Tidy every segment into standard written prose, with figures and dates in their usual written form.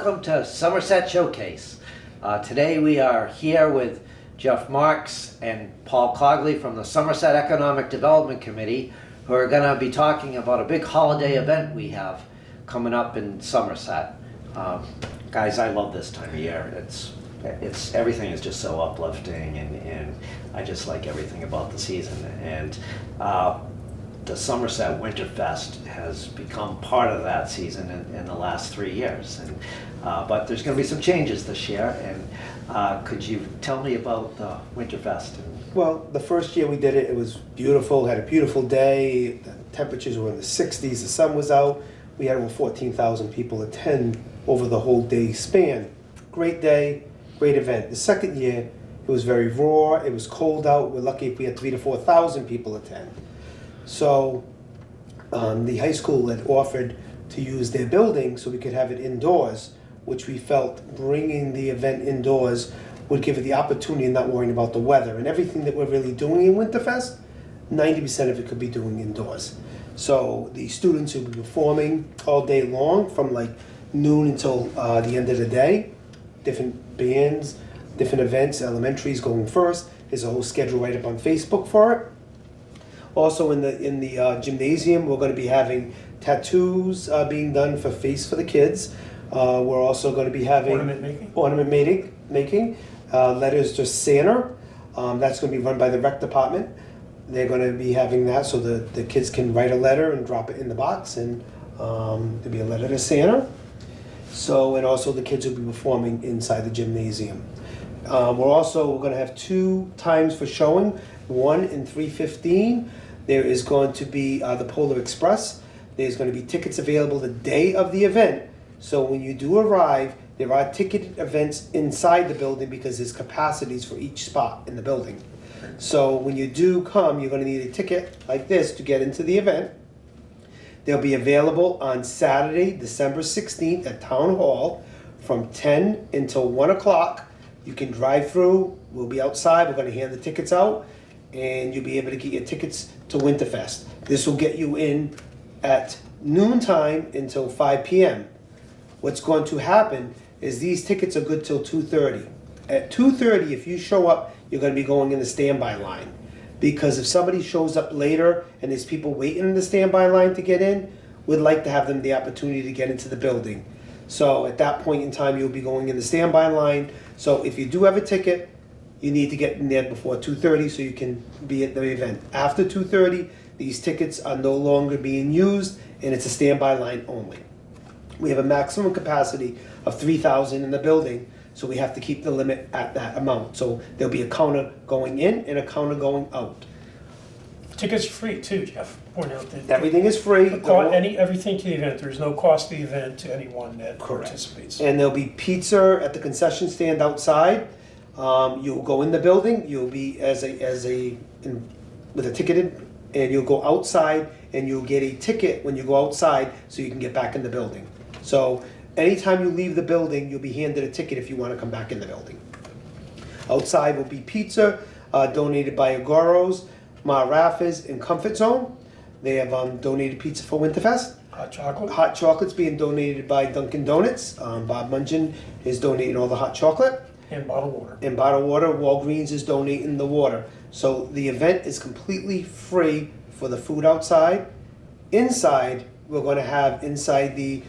welcome to Somerset Showcase. Today we are here with Jeff Marques and Paul Cogley from the Somerset Economic Development Committee, who are going to be talking about a big holiday event we have coming up in Somerset. Guys, I love this time of year. It's everything is just so uplifting, and I just like everything about the season. And the Somerset Winterfest has become part of that season in the last 3 years. And but there's going to be some changes this year. And could you tell me about the Winterfest? Well, the first year we did it, it was beautiful. Had a beautiful day. The temperatures were in the 60s. The sun was out. We had over 14,000 people attend over the whole day span. Great day, great event. The second year, it was very raw. It was cold out. We're lucky if we had 3,000 to 4,000 people attend. So the high school had offered to use their building so we could have it indoors, which we felt bringing the event indoors would give it the opportunity and not worrying about the weather. And everything that we're really doing in Winterfest, 90% of it could be doing indoors. So the students will be performing all day long from like noon until the end of the day. Different bands, different events. Elementary's going first. There's a whole schedule right up on Facebook for it. Also in the gymnasium, we're going to be having tattoos being done for the kids. We're also going to be having ornament making, letters to Santa. That's going to be run by the rec department. They're going to be having that so the kids can write a letter and drop it in the box, and there'll be a letter to Santa. So, and also the kids will be performing inside the gymnasium. We're going to have 2 times for showing. One in 3:15. There is going to be the Polar Express. There's going to be tickets available the day of the event. So when you do arrive, there are ticketed events inside the building because there's capacities for each spot in the building. So when you do come, you're going to need a ticket like this to get into the event. They'll be available on Saturday, December 16th at Town Hall from 10 until 1 o'clock. You can drive through. We'll be outside. We're going to hand the tickets out, and you'll be able to get your tickets to Winterfest. This will get you in at noontime until 5 p.m. What's going to happen is these tickets are good till 2:30. At 2:30, if you show up, you're going to be going in the standby line. Because if somebody shows up later and there's people waiting in the standby line to get in, we'd like to have them the opportunity to get into the building. So at that point in time, you'll be going in the standby line. So if you do have a ticket, you need to get in there before 2:30 so you can be at the event. After 2:30, these tickets are no longer being used, and it's a standby line only. We have a maximum capacity of 3,000 in the building, so we have to keep the limit at that amount. So there'll be a counter going in and a counter going out. Tickets are free too, Jeff. Point out that Everything is free. everything to the event. There's no cost to the event to anyone that participates. And there'll be pizza at the concession stand outside. You'll go in the building. You'll be with a ticketed, and you'll go outside, and you'll get a ticket when you go outside, so you can get back in the building. So anytime you leave the building, you'll be handed a ticket if you want to come back in the building. Outside will be pizza donated by Agoro's, Ma Raffas, and Comfort Zone. They have donated pizza for Winterfest. Hot chocolate. Hot chocolate's being donated by Dunkin' Donuts. Bob Mungin is donating all the hot chocolate. And bottled water. And bottled water. Walgreens is donating the water. So the event is completely free for the food outside. Inside, we're going to have inside the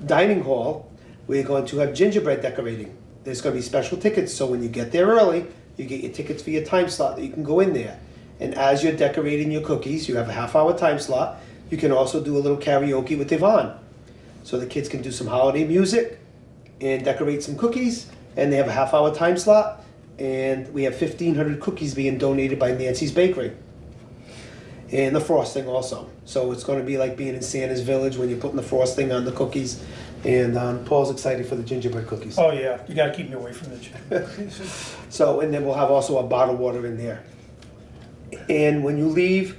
dining hall, we're going to have gingerbread decorating. There's going to be special tickets, so when you get there early, you get your tickets for your time slot that you can go in there. And as you're decorating your cookies, you have a half-hour time slot. You can also do a little karaoke with Yvonne. So the kids can do some holiday music and decorate some cookies, and they have a half-hour time slot. And we have 1,500 cookies being donated by Nancy's Bakery. And the frosting also. So it's going to be like being in Santa's Village when you're putting the frosting on the cookies. And Paul's excited for the gingerbread cookies. Oh yeah, you got to keep me away from the gingerbread cookies. So, and then we'll have also a bottled water in there. And when you leave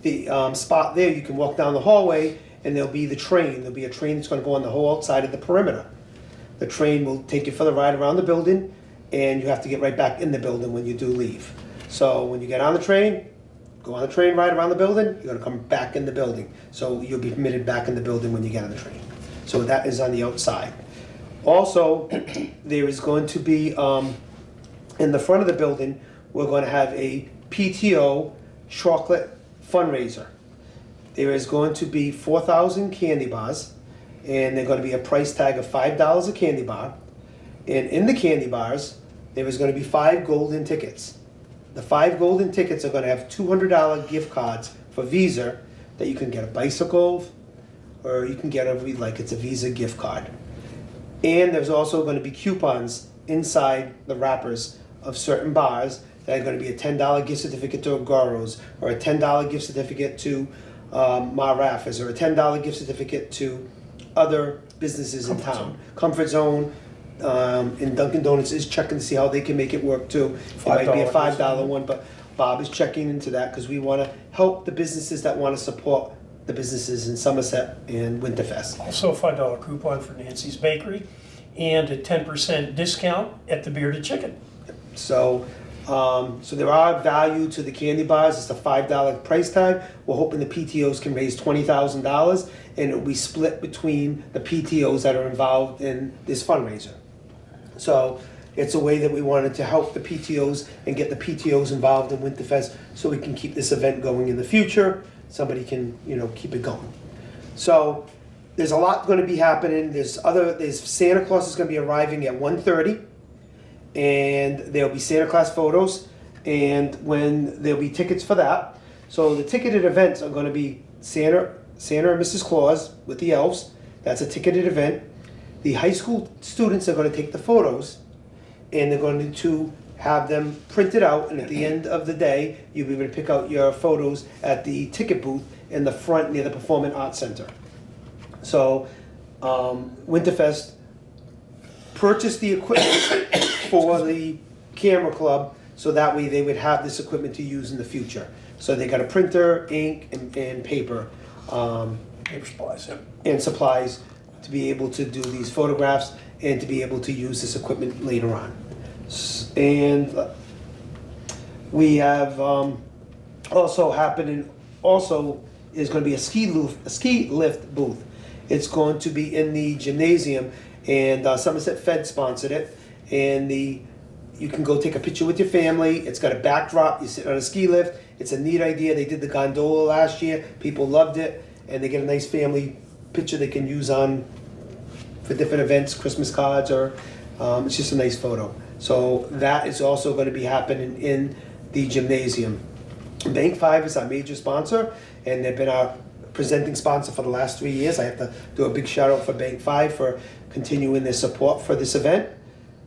the spot there, you can walk down the hallway, and there'll be the train. There'll be a train that's going to go on the whole outside of the perimeter. The train will take you for the ride around the building, and you have to get right back in the building when you do leave. So when you get on the train, go on the train ride around the building, you're going to come back in the building. So you'll be permitted back in the building when you get on the train. So that is on the outside. Also, there is going to be, in the front of the building, we're going to have a PTO chocolate fundraiser. There is going to be 4,000 candy bars, and they're going to be a price tag of $5 a candy bar. And in the candy bars, there is going to be 5 golden tickets. The 5 golden tickets are going to have $200 gift cards for Visa that you can get a bicycle, or you can get it's a Visa gift card. And there's also going to be coupons inside the wrappers of certain bars that are going to be a $10 gift certificate to Agoro's, or a $10 gift certificate to Marafas, or a $10 gift certificate to other businesses in town. Comfort Zone, and Dunkin' Donuts is checking to see how they can make it work too. It might be a $5 one, but Bob is checking into that because we want to help the businesses that want to support the businesses in Somerset and Winterfest. Also a $5 coupon for Nancy's Bakery and a 10% discount at the Bearded Chicken. So, so there are value to the candy bars. It's a $5 price tag. We're hoping the PTOs can raise $20,000, and it will be split between the PTOs that are involved in this fundraiser. So it's a way that we wanted to help the PTOs and get the PTOs involved in Winterfest so we can keep this event going in the future. Somebody can, keep it going. So there's a lot going to be happening. There's Santa Claus is going to be arriving at 1:30, and there'll be Santa Claus photos, and there'll be tickets for that. So the ticketed events are going to be Santa and Mrs. Claus with the elves. That's a ticketed event. The high school students are going to take the photos, and they're going to have them printed out, and at the end of the day, you'll be able to pick out your photos at the ticket booth in the front near the Performing Arts Center. So, Winterfest purchased the equipment for the camera club, so that way they would have this equipment to use in the future. So they got a printer, ink, and paper. Paper supplies, yeah. And supplies to be able to do these photographs and to be able to use this equipment later on. And we have also happening, also is going to be a ski lift booth. It's going to be in the gymnasium, and Somerset Fed sponsored it. And you can go take a picture with your family. It's got a backdrop. You sit on a ski lift. It's a neat idea. They did the gondola last year. People loved it, and they get a nice family picture they can use for different events, Christmas cards, or it's just a nice photo. So that is also going to be happening in the gymnasium. Bank 5 is our major sponsor, and they've been our presenting sponsor for the last 3 years. I have to do a big shout out for Bank 5 for continuing their support for this event.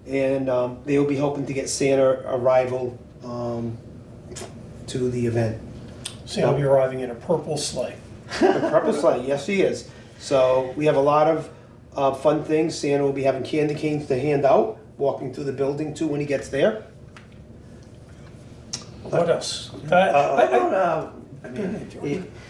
And they will be hoping to get Santa arrival to the event. Santa will be arriving in a purple sleigh. The purple sleigh, yes he is. So we have a lot of fun things. Santa will be having candy canes to hand out, walking through the building too when he gets there. What else?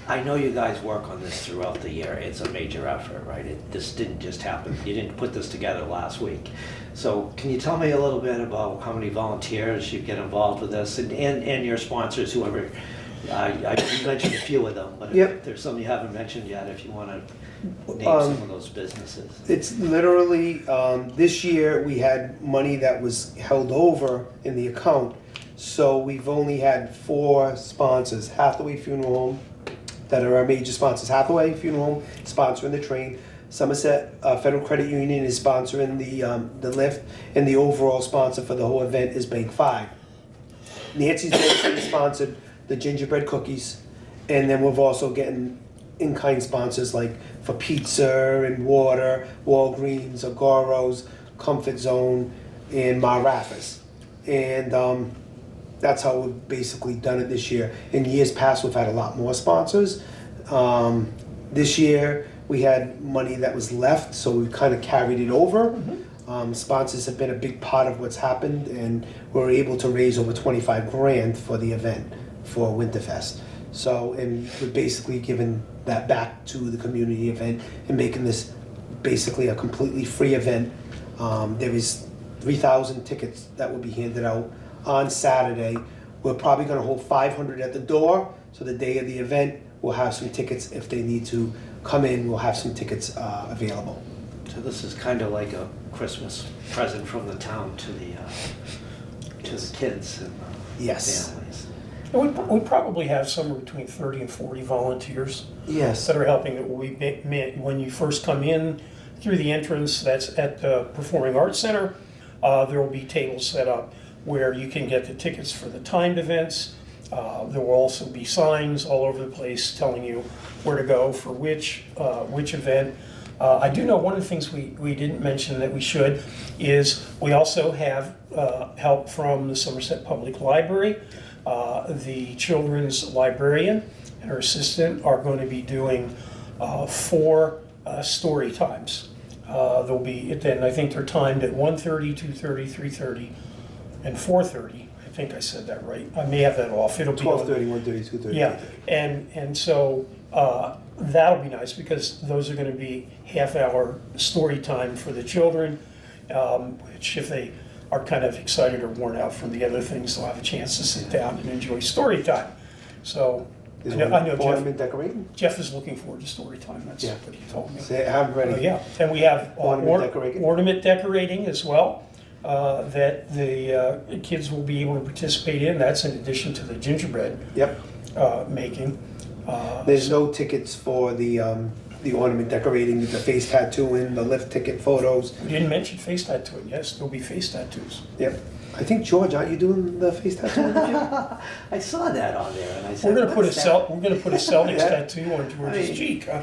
I know you guys work on this throughout the year. It's a major effort, right? This didn't just happen. You didn't put this together last week. So can you tell me a little bit about how many volunteers you get involved with this, and your sponsors, whoever? You mentioned a few of them, but if there's some you haven't mentioned yet, if you want to name some of those businesses. It's literally, this year we had money that was held over in the account. So we've only had 4 sponsors. Hathaway Funeral Home, that are our major sponsors. Hathaway Funeral Home sponsoring the train. Somerset Federal Credit Union is sponsoring the lift, and the overall sponsor for the whole event is Bank 5. Nancy's Bakery sponsored the gingerbread cookies, and then we've also getting in-kind sponsors like for pizza and water, Walgreens, Agoro's, Comfort Zone, and Marafas. And that's how we've basically done it this year. In years past, we've had a lot more sponsors. This year, we had money that was left, so we kind of carried it over. Mm-hmm. Sponsors have been a big part of what's happened, and we were able to raise over 25 grand for the event for Winterfest. So, and we're basically giving that back to the community event and making this basically a completely free event. There is 3,000 tickets that will be handed out on Saturday. We're probably going to hold 500 at the door, so the day of the event we'll have some tickets. If they need to come in, we'll have some tickets available. So this is kind of like a Christmas present from the town to the kids and Yes. families. And we probably have somewhere between 30 and 40 volunteers Yes. that are helping. That we when you first come in through the entrance, that's at the Performing Arts Center. There will be tables set up where you can get the tickets for the timed events. There will also be signs all over the place telling you where to go for which event. I do know one of the things we didn't mention that we should is we also have help from the Somerset Public Library. The children's librarian and her assistant are going to be doing 4 story times. They'll be, then I think they're timed at 1:30, 2:30, 3:30, and 4:30. I think I said that right. I may have that off. It'll be 12:30, 1:30, 2:30. yeah, and so that'll be nice because those are going to be half-hour story time for the children, which if they are kind of excited or worn out from the other things, they'll have a chance to sit down and enjoy story time. So Is I know ornament decorating? Jeff is looking forward to story time. That's Yeah. what he told me. Say, I'm ready. Yeah, and we have Ornament decorating as well that the kids will be able to participate in. That's in addition to the gingerbread Yep. making. There's no tickets for the ornament decorating, the face tattooing, the lift ticket photos. We didn't mention face tattooing. Yes, there'll be face tattoos. Yep. I think, George, aren't you doing the face tattooing? I saw that on there, and I said, We're gonna put a "What's that?" We're gonna put a Celtics Yeah. tattoo on George's I mean- cheek. Huh?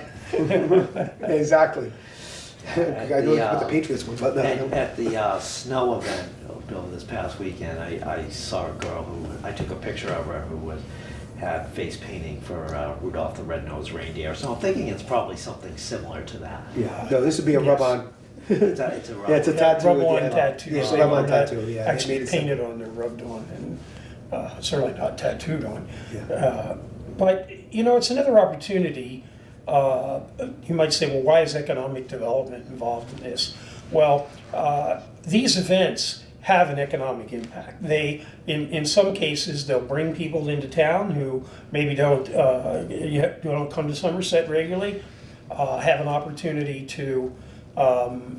Exactly. I know the, what the Patriots would, but no. At the snow event over this past weekend, I saw a girl who, I took a picture of her who had face painting for Rudolph the Red-Nosed Reindeer. So I'm thinking it's probably something similar to that. Yeah. No, this would be a Yes. rub-on. It's a Yeah, it's a tattoo. Rub-on yeah. tattoo. Yeah, So rub-on they're not tattoo, yeah. Actually It made it painted on, they're rubbed on, and certainly not tattooed on. Yeah. But, you know, it's another opportunity. You might say, well, why is economic development involved in this? Well, these events have an economic impact. They, in some cases, they'll bring people into town who maybe don't come to Somerset regularly, have an opportunity to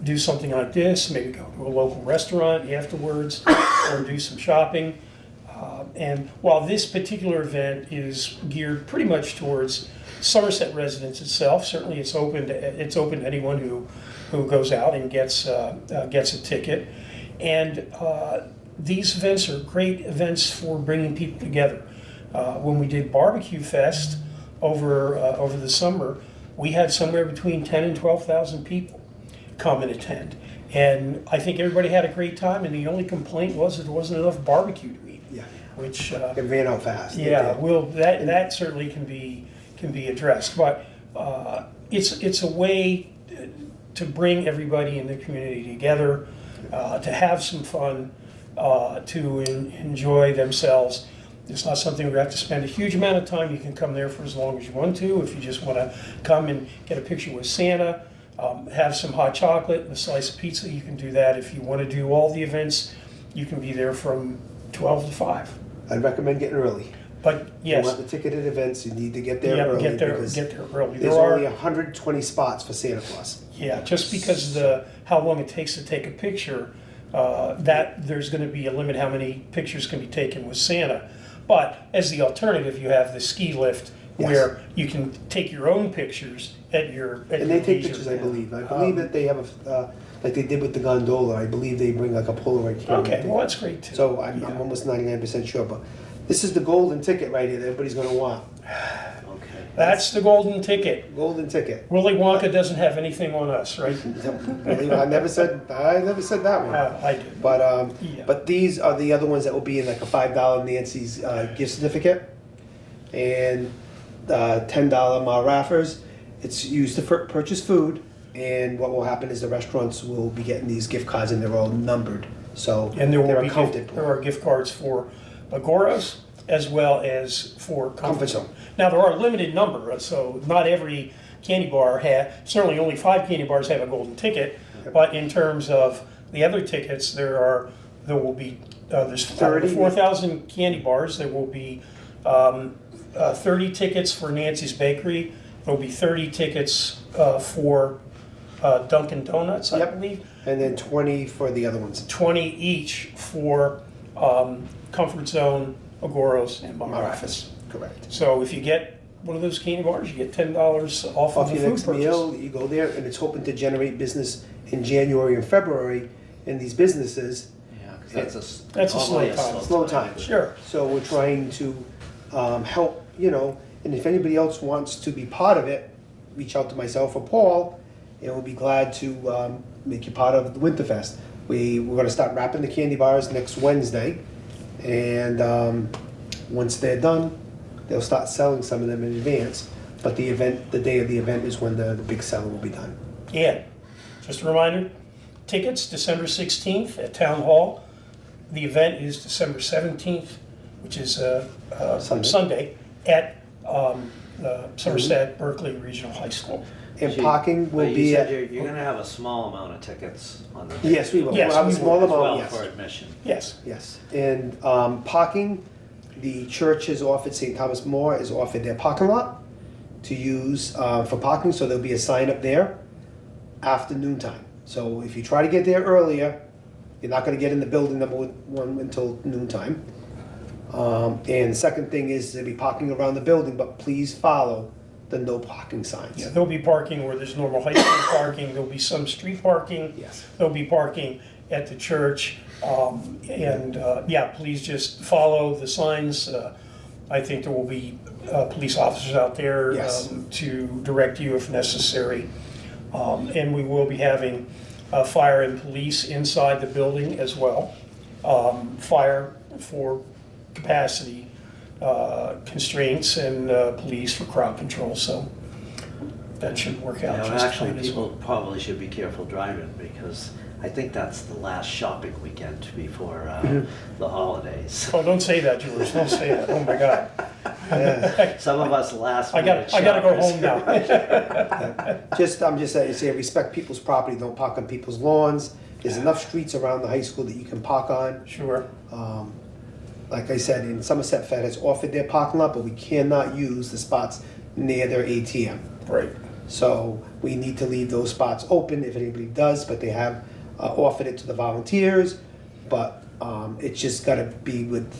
do something like this, maybe go to a local restaurant afterwards, or do some shopping. And while this particular event is geared pretty much towards Somerset residents itself, certainly it's open to anyone who goes out and gets a ticket. And these events are great events for bringing people together. When we did Barbecue Fest over the summer, we had somewhere between 10 and 12,000 people come and attend. And I think everybody had a great time, and the only complaint was that there wasn't enough barbecue to eat. Yeah. Which It ran out fast. yeah, well, that certainly can be addressed, but it's a way to bring everybody in the community together, to have some fun, to enjoy themselves. It's not something where you have to spend a huge amount of time. You can come there for as long as you want to. If you just want to come and get a picture with Santa, have some hot chocolate and a slice of pizza, you can do that. If you want to do all the events, you can be there from 12 to 5. I'd recommend getting early. But If yes, you want the ticketed events, you need to get there yeah, early. get there because early. There's There are, only 120 spots for Santa Claus. yeah, just because of how long it takes to take a picture, that there's going to be a limit how many pictures can be taken with Santa. But as the alternative, you have the ski lift Yes. where you can take your own pictures at your And they take leisure. pictures, I believe. I believe that they have like they did with the gondola. I believe they bring like a Polaroid camera. Okay, well, that's great too. So I'm Yeah. almost 99% sure, but this is the golden ticket right here that everybody's gonna want. Okay. That's the golden ticket. Golden ticket. Willy Wonka doesn't have anything on us, right? Believe it, I never said that one. I did. But Yeah. but these are the other ones that will be in like a $5 Nancy's gift certificate and $10 Ma Raffers. It's used to purchase food, and what will happen is the restaurants will be getting these gift cards and they're all numbered, so And there will they're be accounted there for. are gift cards for Agoras as well as for Comfort Comfort Zone. Zone. Now, there are a limited number, so not every candy bar certainly only 5 candy bars have a golden ticket, but in terms of the other tickets, there's 30. 4,000 candy bars. There will be 30 tickets for Nancy's Bakery. There will be 30 tickets for Dunkin' Donuts, I Yep. believe. And then 20 for the other ones. 20 each for Comfort Zone, Agoros, and Marques. Correct. So if you get one of those candy bars, you get $10 off of Off the your food next purchase. meal, you go there, and it's hoping to generate business in January and February in these businesses. Yeah, 'cause that's That's a normally slow time. Slow time. Sure. So we're trying to help, and if anybody else wants to be part of it, reach out to myself or Paul, and we'll be glad to make you part of the Winterfest. We're going to start wrapping the candy bars next Wednesday, and once they're done, they'll start selling some of them in advance. But the day of the event is when the big selling will be done. And just a reminder, tickets December 16th at Town Hall. The event is December 17th, which is Sunday at Somerset Berkley Regional High School. And parking will But you be said at, you're gonna have a small amount of tickets on the. yes, we will. Yes, We'll have a we small will. As well amount, for yes. admission. Yes. Yes, and parking, the church has offered, St. Thomas More has offered their parking lot to use for parking, so there'll be a sign up there after noontime. So if you try to get there earlier, you're not gonna get in the building number one until noontime. And the second thing is there'll be parking around the building, but please follow the no parking signs. Yeah, there'll be parking where there's normal high school parking. There'll be some street parking. Yes. There'll be parking at the church. Please just follow the signs. I think there will be police officers out there Yes. to direct you if necessary. And we will be having fire and police inside the building as well. Fire for capacity constraints and police for crowd control. So that should work out just Actually, fine as well. people probably should be careful driving because I think that's the last shopping weekend before the holidays. Oh, don't say that, George. Don't say that. Oh my God. Yeah. Some of us last I minute gotta go shoppers. home now. I'm just saying, respect people's property, don't park on people's lawns. There's enough streets around the high school that you can park on. Sure. Like I said, in Somerset Fed has offered their parking lot, but we cannot use the spots near their ATM. Right. So we need to leave those spots open if anybody does, but they have offered it to the volunteers. But it's just gotta be with,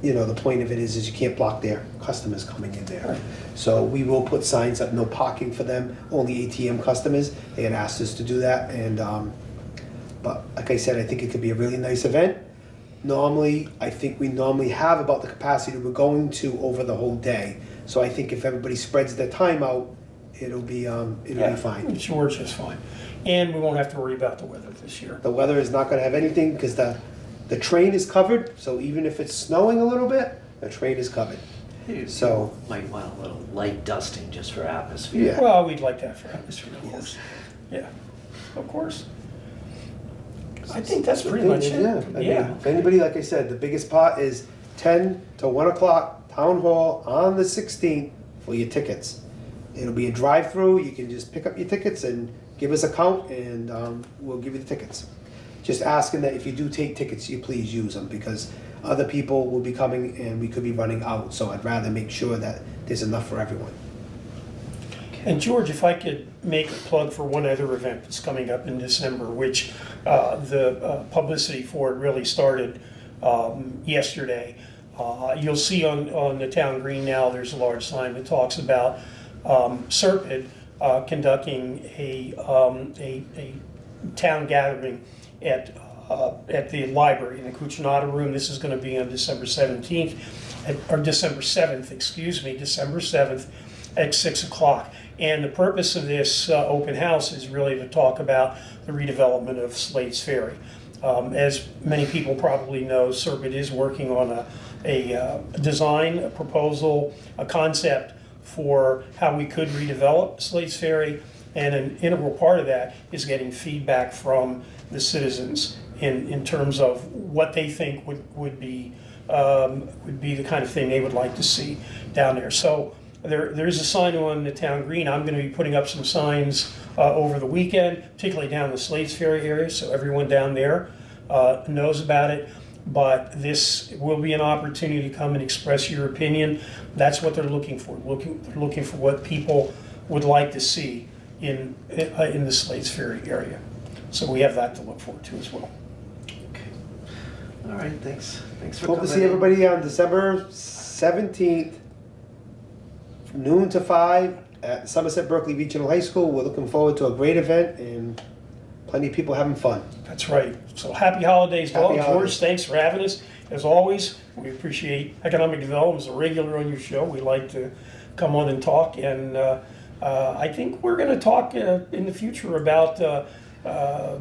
the point of it is you can't block their customers coming in there. Right. So we will put signs up, no parking for them, only ATM customers. They had asked us to do that, and but like I said, I think it could be a really nice event. I think we normally have about the capacity we're going to over the whole day. So I think if everybody spreads their time out, it'll be fine. Sure, just fine. And we won't have to worry about the weather this year. The weather is not gonna have anything because the train is covered, so even if it's snowing a little bit, the train is covered. You So- might want a little light dusting just for atmosphere. Yeah. Well, we'd like that for atmosphere, of course. Yeah, of course. I think that's pretty much it. Yeah, I mean, if anybody, like I said, the biggest part is 10 to 1 o'clock, Town Hall on the 16th for your tickets. It'll be a drive-through, you can just pick up your tickets and give us a count and we'll give you the tickets. Just asking that if you do take tickets, you please use them because other people will be coming and we could be running out. So I'd rather make sure that there's enough for everyone. And George, if I could make a plug for one other event that's coming up in December, which the publicity for it really started yesterday. You'll see on the town green now, there's a large sign that talks about Serpent conducting a town gathering at the library in the Cucinato Room. This is going to be on December 17th, or December 7th, excuse me, December 7th at 6 o'clock. And the purpose of this open house is really to talk about the redevelopment of Slade's Ferry. As many people probably know, Serpent is working on a design, a proposal, a concept for how we could redevelop Slade's Ferry. And an integral part of that is getting feedback from the citizens in terms of what they think would be the kind of thing they would like to see down there. So there is a sign on the town green. I'm going to be putting up some signs over the weekend, particularly down the Slade's Ferry area, so everyone down there knows about it. But this will be an opportunity to come and express your opinion. That's what they're looking for. They're looking for what people would like to see in the Slade's Ferry area. So we have that to look forward to as well. Okay. All right, thanks. Thanks for Hope to coming see in. everybody on December 17th, from noon to 5 at Somerset Berkley Regional High School. We're looking forward to a great event and plenty of people having fun. That's right. So happy holidays, Happy Paul. George, holidays. thanks for having us. As always, we appreciate economic development as a regular on your show. We like to come on and talk, and I think we're going to talk in the future about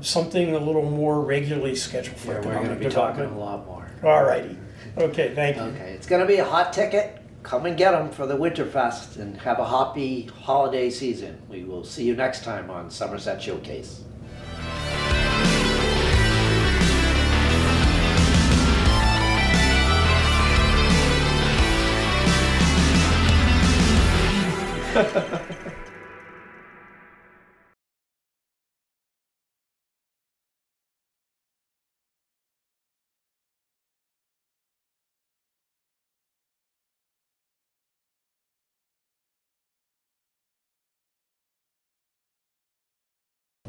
something a little more regularly scheduled for Yeah, we're going to economic be talking a development. lot more. All righty. Okay, thank you. Okay, it's going to be a hot ticket. Come and get them for the Winterfest and have a happy holiday season. We will see you next time on Somerset Showcase.